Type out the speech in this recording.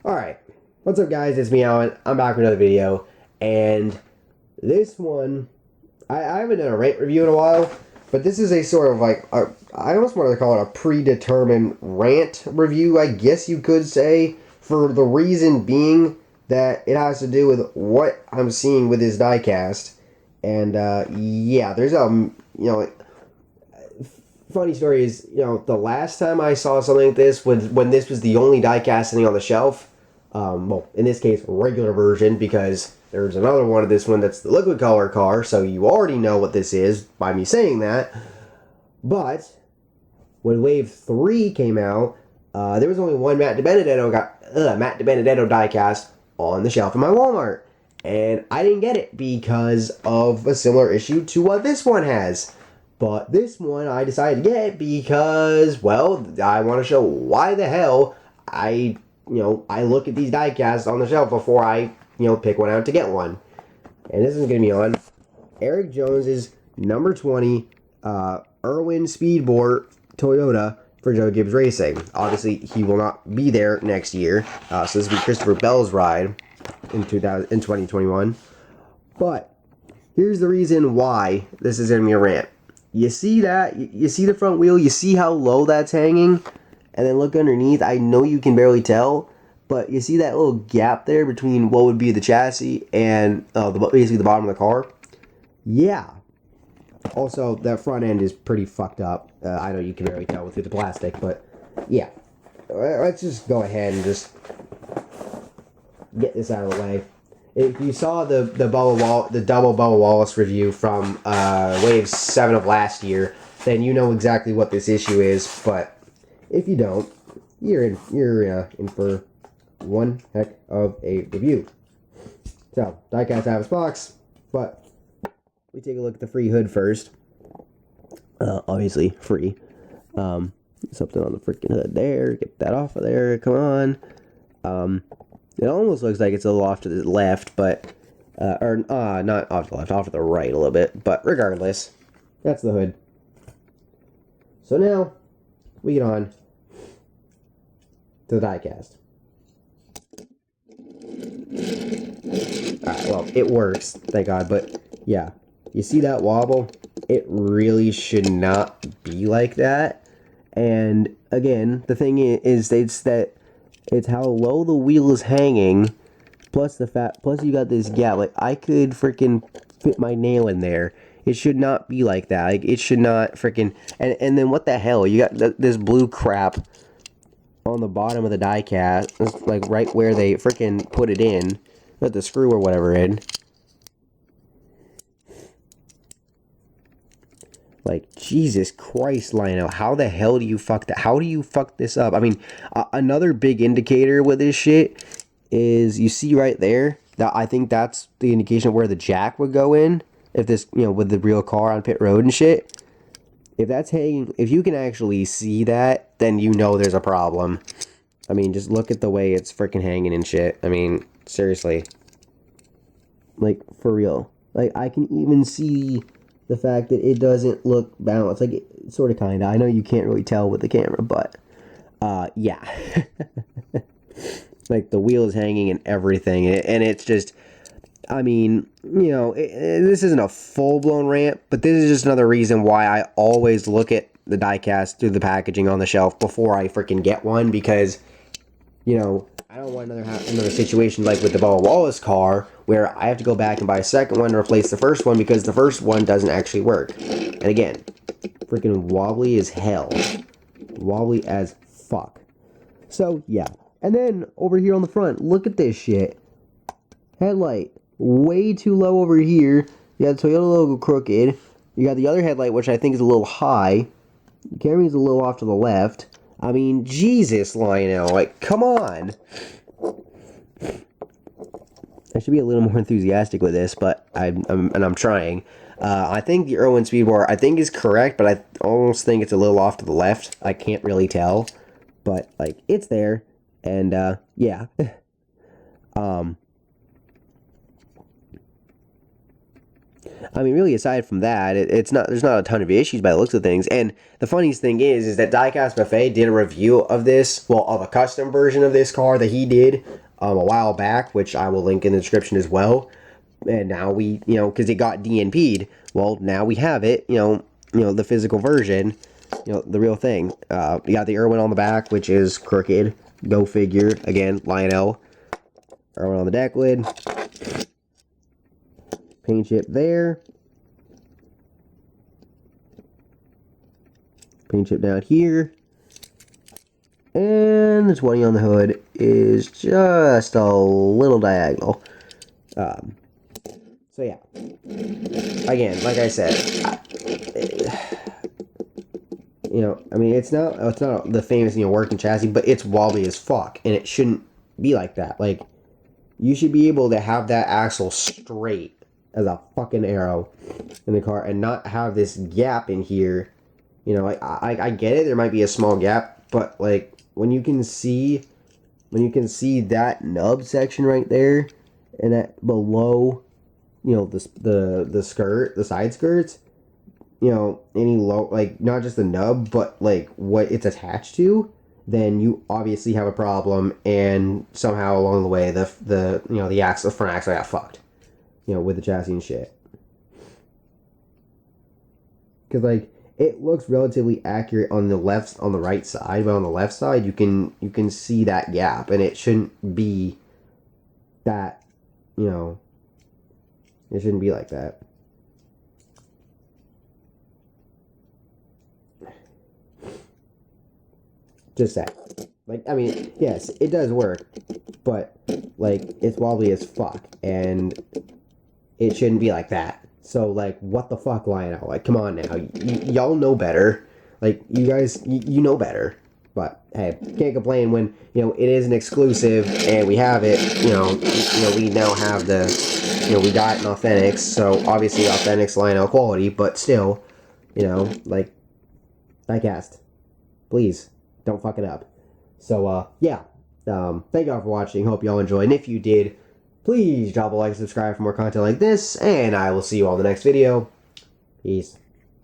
Alright, what's up guys, it's me Alan, I'm back with another video, and this one, I haven't done a rant review in a while, but this is a sort of like, I almost want to call it a predetermined rant review, I guess you could say, for the reason being that it has to do with what I'm seeing with this diecast, and yeah, there's funny story is, the last time I saw something like this was when this was the only diecast sitting on the shelf. Well, in this case, regular version, because there's another one of this one that's the liquid color car, so you already know what this is by me saying that. But when Wave 3 came out, there was only one Matt DiBenedetto diecast on the shelf in my Walmart. And I didn't get it because of a similar issue to what this one has. But this one I decided to get because, well, I want to show why the hell I look at these diecasts on the shelf before I, pick one out to get one. And this is going to be on Erik Jones's number 20 Irwin Speedboard Toyota for Joe Gibbs Racing. Obviously, he will not be there next year. So this will be Christopher Bell's ride in 2021. But here's the reason why this is going to be a rant. You see that? You see the front wheel? You see how low that's hanging? And then look underneath. I know you can barely tell, but you see that little gap there between what would be the chassis and basically the bottom of the car? Yeah. Also, that front end is pretty fucked up. I know you can barely tell with the plastic, but yeah. Let's just go ahead and just get this out of the way. If you saw the double Bubba Wallace review from Wave 7 of last year, then you know exactly what this issue is. But if you don't, you're in for one heck of a review. So diecast out of its box, but we take a look at the free hood first. Obviously free. Something on the freaking hood there. Get that off of there. Come on. It almost looks like it's a little off to the left, but, not off to the left, off to the right a little bit, but regardless, that's the hood. So now, we get on to the diecast. Alright, well, it works, thank God, but, yeah, you see that wobble? It really should not be like that, and, again, the thing is it's how low the wheel is hanging, plus you got this gap. Like, I could freaking fit my nail in there. It should not be like that. Like, it should not freaking... And then what the hell? You got this blue crap on the bottom of the diecast. Like, right where they freaking put it in. Put the screw or whatever in. Like, Jesus Christ, Lionel, how the hell do you fuck that? How do you fuck this up? I mean, another big indicator with this shit is, you see right there, that I think that's the indication of where the jack would go in, if this, with the real car on pit road and shit. If that's hanging, if you can actually see that, then you know there's a problem. I mean, just look at the way it's freaking hanging and shit. I mean, seriously. Like, for real. Like, I can even see the fact that it doesn't look balanced. Like, it sort of, kind of. I know you can't really tell with the camera, but, yeah. Like, the wheel is hanging and everything, and it's just, I mean, this isn't a full-blown rant, but this is just another reason why I always look at the diecast through the packaging on the shelf before I freaking get one, because, I don't want another situation like with the Bubba Wallace car, where I have to go back and buy a second one to replace the first one because the first one doesn't actually work. And again, freaking wobbly as hell. Wobbly as fuck. So, yeah. And then, over here on the front, look at this shit. Headlight, way too low over here. You got the Toyota logo crooked. You got the other headlight, which I think is a little high. The camera's a little off to the left. I mean, Jesus, Lionel, like, come on. I should be a little more enthusiastic with this, but I'm trying. I think the Irwin Speedboard, I think, is correct, but I almost think it's a little off to the left. I can't really tell, but, like, it's there, and, yeah. I mean, really, aside from that, it's not. There's not a ton of issues by the looks of things. And the funniest thing is that Diecast Buffet did a review of this, well, of a custom version of this car that he did a while back, which I will link in the description as well. And now we, because it got DNP'd. Well, now we have it. The physical version. The real thing. You got the Irwin on the back, which is crooked. Go figure. Again, Lionel. Irwin on the deck lid. Paint chip there. Paint chip down here. And the 20 on the hood is just a little diagonal. So yeah. Again, like I said, I mean, it's not the famous, working chassis, but it's wobbly as fuck, and it shouldn't be like that. Like, you should be able to have that axle straight as a fucking arrow in the car and not have this gap in here. I get it, there might be a small gap, but like when you can see that nub section right there and that below, the skirt, the side skirts, any low, like not just the nub, but like what it's attached to, then you obviously have a problem, and somehow along the way the front axle got fucked. With the chassis and shit. Because, like, it looks relatively accurate on the right side, but on the left side, you can see that gap, and it shouldn't be that, it shouldn't be like that. Just that. Like, I mean, yes, it does work, but, like, it's wobbly as fuck, and it shouldn't be like that. So, like, what the fuck, Lionel? Like, come on now. Y'all know better. Like, you guys, you know better. But, hey, can't complain when, it is an exclusive, and we have it, we now have we got an Authentics, so obviously Authentics Lionel quality, but still, like, Diecast. Please, don't fuck it up. So, yeah. Thank y'all for watching. Hope y'all enjoyed. And if you did, please drop a like and subscribe for more content like this, and I will see you all in the next video. Peace.